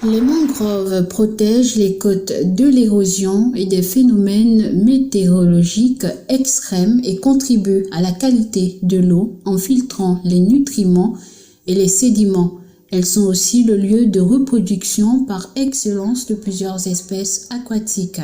Les mangroves protègent les côtes de l'érosion et des phénomènes météorologiques extrêmes et contribuent à la qualité de l'eau en filtrant les nutriments et les sédiments. Elles sont aussi le lieu de reproduction par excellence de plusieurs espèces aquatiques.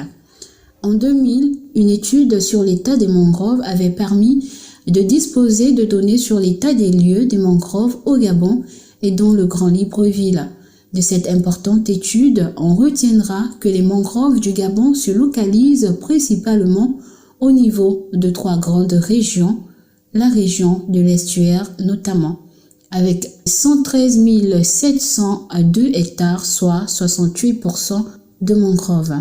En 2000, une étude sur l'état des mangroves avait permis de disposer de données sur l'état des lieux des mangroves au Gabon et dans le Grand Libreville. De cette importante étude, on retiendra que les mangroves du Gabon se localisent principalement au niveau de 3 grandes régions, la région de l'estuaire notamment, avec 113 702 hectares, soit 68% de mangroves.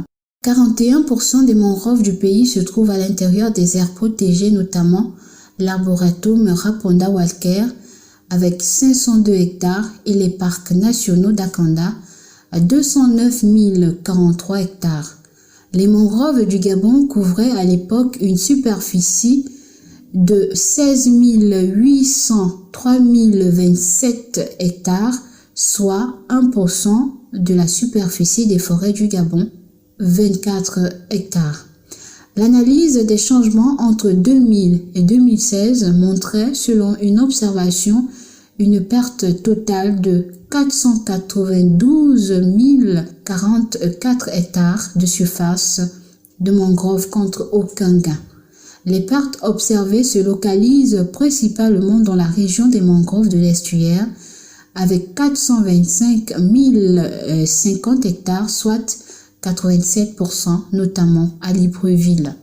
41% des mangroves du pays se trouvent à l'intérieur des aires protégées, notamment l'arboretum Raponda Walker, avec 502 hectares, et les parcs nationaux d'Akanda à 209 043 hectares. Les mangroves du Gabon couvraient à l'époque une superficie de 16 803 027 hectares, soit 1% de la superficie des forêts du Gabon, 24 hectares. L'analyse des changements entre 2000 et 2016 montrait, selon une observation, une perte totale de 492 044 hectares de surface de mangroves contre aucun gain. Les pertes observées se localisent principalement dans la région des mangroves de l'estuaire, avec 425 050 hectares, soit 87%, notamment à Libreville.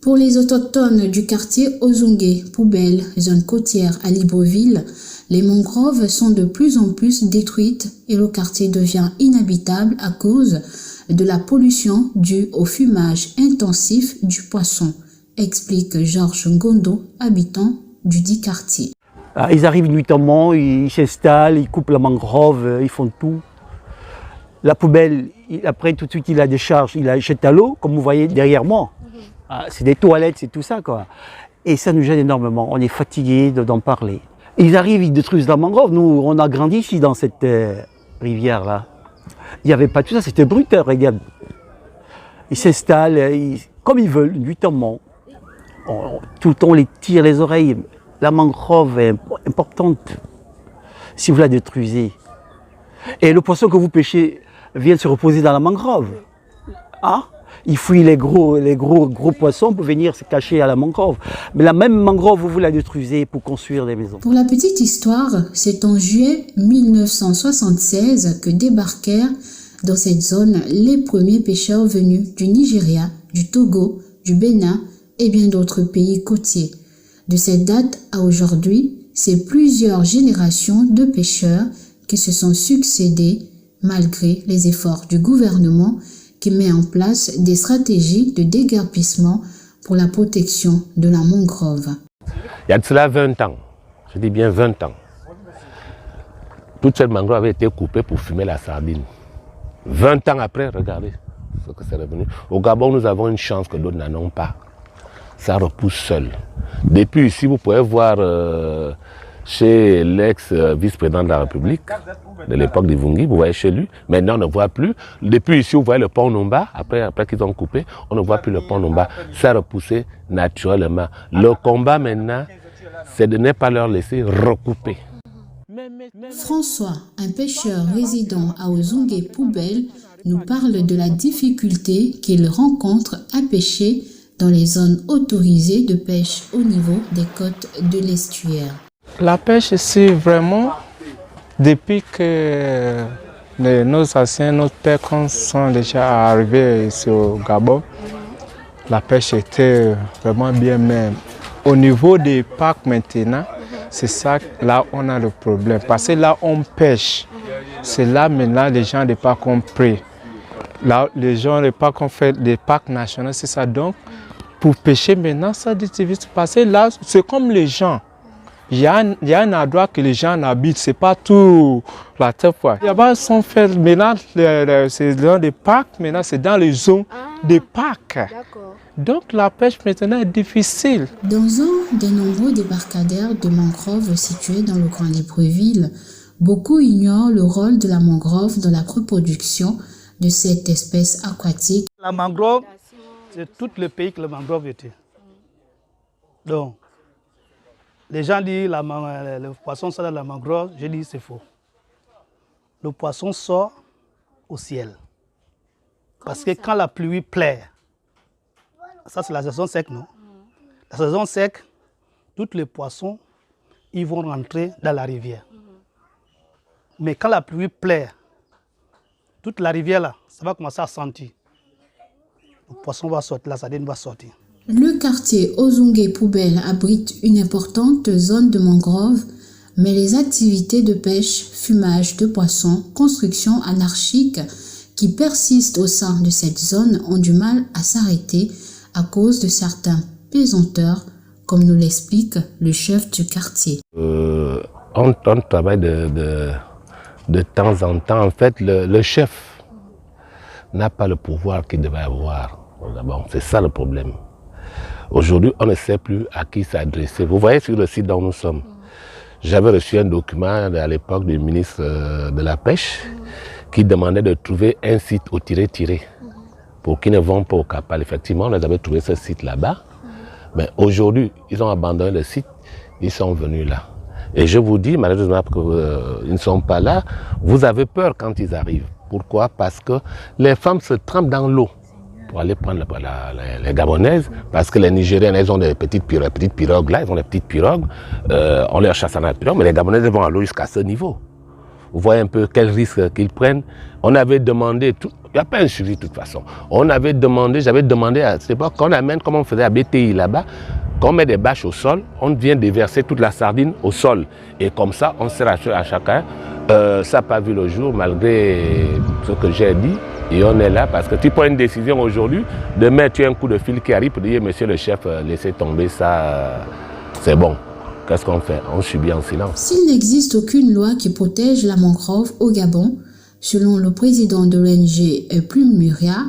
Pour les autochtones du quartier Ozungé, Poubelle, zone côtière à Libreville, les mangroves sont de plus en plus détruites et le quartier devient inhabitable à cause de la pollution due au fumage intensif du poisson, explique Georges Ngondo, habitant du dit quartier. Ils arrivent nuitamment, ils s'installent, ils coupent la mangrove, ils font tout. La poubelle, après tout de suite il la décharge, il la jette à l'eau, comme vous voyez derrière moi. C'est des toilettes, c'est tout ça quoi. Et ça nous gêne énormément, on est fatigué d'en parler. Ils arrivent, ils détruisent la mangrove. Nous, on a grandi ici dans cette rivière-là. Il n'y avait pas tout ça, c'était brutal, regarde. Ils s'installent comme ils veulent, nuitamment. Tout le temps, on les tire les oreilles. La mangrove est importante si vous la détruisez. Et le poisson que vous pêchez vient se reposer dans la mangrove. Hein? Ils fouillent les gros poissons pour venir se cacher à la mangrove. Mais la même mangrove, vous la détruisez pour construire des maisons. Pour la petite histoire, c'est en juillet 1976 que débarquèrent dans cette zone les premiers pêcheurs venus du Nigeria, du Togo, du Bénin et bien d'autres pays côtiers. De cette date à aujourd'hui, c'est plusieurs générations de pêcheurs qui se sont succédés malgré les efforts du gouvernement qui met en place des stratégies de déguerpissement pour la protection de la mangrove. Il y a de cela 20 ans, je dis bien 20 ans, toute cette mangrove avait été coupée pour fumer la sardine. 20 ans après, regardez ce que c'est revenu. Au Gabon, nous avons une chance que d'autres n'en ont pas. Ça repousse seul. Depuis ici, vous pouvez voir chez l'ex-vice-président de la République, de l'époque d'Ivungi, vous voyez chez lui, maintenant on ne voit plus. Depuis ici, vous voyez le pont Numba, après qu'ils ont coupé, on ne voit plus le pont Numba. Ça a repoussé naturellement. Le combat maintenant, c'est de ne pas leur laisser recouper. François, un pêcheur résident à Ozungé Poubelle, nous parle de la difficulté qu'il rencontre à pêcher dans les zones autorisées de pêche au niveau des côtes de l'estuaire. La pêche ici, vraiment, depuis que nos anciens, nos pères sont déjà arrivés ici au Gabon, la pêche était vraiment bien, mais au niveau des parcs maintenant, c'est ça, là on a le problème. Parce que là on pêche, c'est là maintenant les gens des parcs ont pris. Là les gens des parcs ont fait des parcs nationaux, c'est ça. Donc pour pêcher maintenant, ça difficile. Parce que là c'est comme les gens. il y a un endroit que les gens habitent, c'est pas tout la terre. Là-bas, sont faits maintenant, c'est dans des parcs, maintenant c'est dans les zones des parcs. Donc la pêche maintenant est difficile. Dans un des nombreux débarcadères de mangroves situés dans le Grand Libreville, beaucoup ignorent le rôle de la mangrove dans la reproduction de cette espèce aquatique. La mangrove, c'est tout le pays que la mangrove était. Donc, les gens disent que le poisson sort de la mangrove, je dis c'est faux. Le poisson sort au ciel. Parce que quand la pluie plaît, ça c'est la saison sec, non? La saison sec, tous les poissons, ils vont rentrer dans la rivière. Mais quand la pluie plaît, toute la rivière là, ça va commencer à sentir. Le poisson va sortir, la sardine va sortir. Le quartier Ozungé-Poubelle abrite une importante zone de mangroves, mais les activités de pêche, fumage de poissons, construction anarchique qui persistent au sein de cette zone ont du mal à s'arrêter à cause de certains pesanteurs, comme nous l'explique le chef du quartier. On travaille de temps en temps. En fait, le chef n'a pas le pouvoir qu'il devait avoir. C'est ça le problème. Aujourd'hui, on ne sait plus à qui s'adresser. Vous voyez sur le site dont nous sommes, j'avais reçu un document à l'époque du ministre de la Pêche qui demandait de trouver un site au tiré-tiré pour qu'ils ne vont pas au Capal. Effectivement, on avait trouvé ce site là-bas. Mais aujourd'hui, ils ont abandonné le site, ils sont venus là. Et je vous dis, malheureusement, qu'ils ne sont pas là, vous avez peur quand ils arrivent. Pourquoi? Parce que les femmes se trempent dans l'eau pour aller prendre les Gabonaises, parce que les Nigériennes, elles ont des petites pirogues là, elles ont des petites pirogues, on les chasse à la pirogue, mais les Gabonaises vont à l'eau jusqu'à ce niveau. Vous voyez un peu quel risque qu'ils prennent. On avait demandé, il n'y a pas un suivi de toute façon, j'avais demandé à cette époque, qu'on amène, comme on faisait à BTI là-bas, qu'on met des bâches au sol, on vient déverser toute la sardine au sol. Et comme ça, on se rassure à chacun. Ça n'a pas vu le jour, malgré ce que j'ai dit. Et on est là parce que tu prends une décision aujourd'hui, demain tu as un coup de fil qui arrive pour dire, monsieur le chef, laissez tomber ça, c'est bon. Qu'est-ce qu'on fait? On subit en silence. S'il n'existe aucune loi qui protège la mangrove au Gabon, selon le président de l'ONG Plumeria,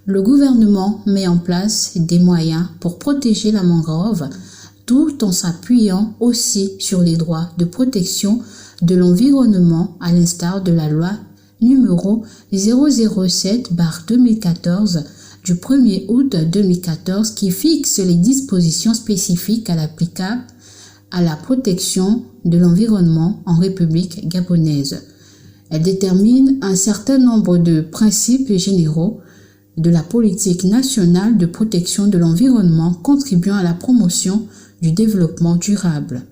le gouvernement met en place des moyens pour protéger la mangrove, tout en s'appuyant aussi sur les droits de protection de l'environnement, à l'instar de la loi numéro 007/2014 du 1er août 2014 qui fixe les dispositions spécifiques à l'applicable à la protection de l'environnement en République gabonaise. Elle détermine un certain nombre de principes généraux de la politique nationale de protection de l'environnement contribuant à la promotion du développement durable.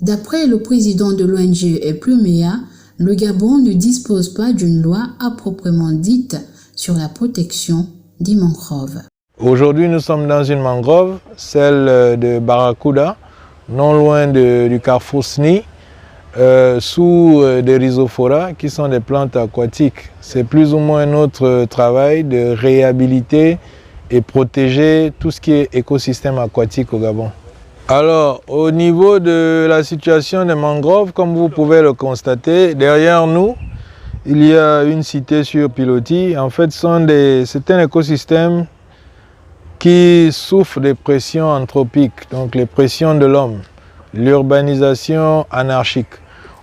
D'après le président de l'ONG Plumea, le Gabon ne dispose pas d'une loi à proprement dite sur la protection des mangroves. Aujourd'hui, nous sommes dans une mangrove, celle de Barracuda, non loin du carrefour SNI, sous des rhizophora qui sont des plantes aquatiques. C'est plus ou moins notre travail de réhabiliter et protéger tout ce qui est écosystème aquatique au Gabon. Alors, au niveau de la situation des mangroves, comme vous pouvez le constater, derrière nous, il y a une cité sur pilotis. En fait, c'est un écosystème qui souffre des pressions anthropiques, donc les pressions de l'homme, l'urbanisation anarchique.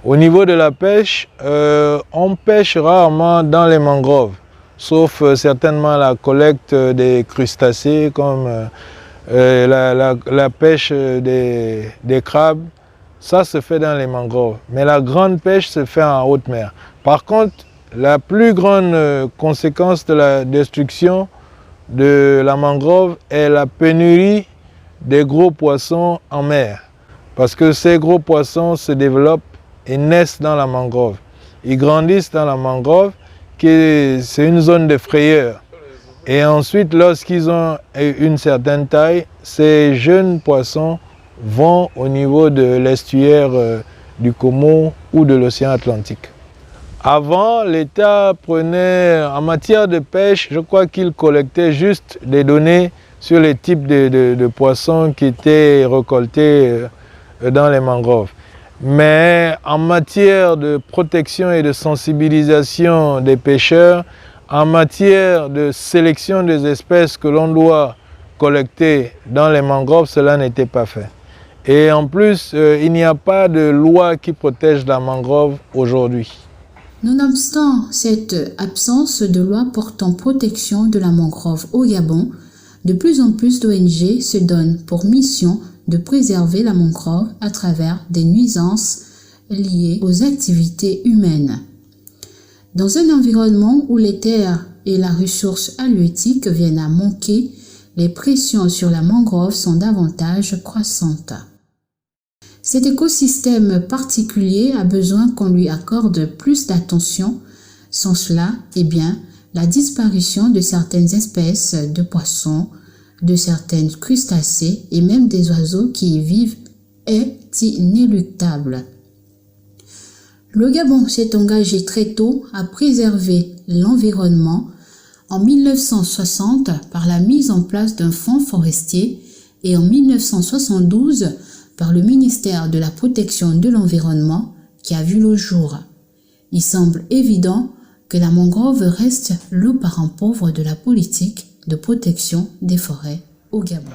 Au niveau de la pêche, on pêche rarement dans les mangroves, sauf certainement la collecte des crustacés comme la pêche des crabes. Ça se fait dans les mangroves, mais la grande pêche se fait en haute mer. Par contre, la plus grande conséquence de la destruction de la mangrove est la pénurie des gros poissons en mer. Parce que ces gros poissons se développent et naissent dans la mangrove. Ils grandissent dans la mangrove, c'est une zone de frayeur. Et ensuite, lorsqu'ils ont une certaine taille, ces jeunes poissons vont au niveau de l'estuaire du Congo ou de l'océan Atlantique. Avant, l'État prenait, en matière de pêche, je crois qu'il collectait juste des données sur les types de poissons qui étaient récoltés dans les mangroves. Mais en matière de protection et de sensibilisation des pêcheurs, en matière de sélection des espèces que l'on doit collecter dans les mangroves, cela n'était pas fait. Et en plus, il n'y a pas de loi qui protège la mangrove aujourd'hui. Nonobstant cette absence de loi portant protection de la mangrove au Gabon, de plus en plus d'ONG se donnent pour mission de préserver la mangrove à travers des nuisances liées aux activités humaines. Dans un environnement où les terres et la ressource halieutique viennent à manquer, les pressions sur la mangrove sont davantage croissantes. Cet écosystème particulier a besoin qu'on lui accorde plus d'attention. Sans cela, la disparition de certaines espèces de poissons, de certaines crustacés et même des oiseaux qui y vivent est inéluctable. Le Gabon s'est engagé très tôt à préserver l'environnement en 1960 par la mise en place d'un fonds forestier et en 1972 par le ministère de la Protection de l'Environnement qui a vu le jour. Il semble évident que la mangrove reste le parent pauvre de la politique de protection des forêts au Gabon.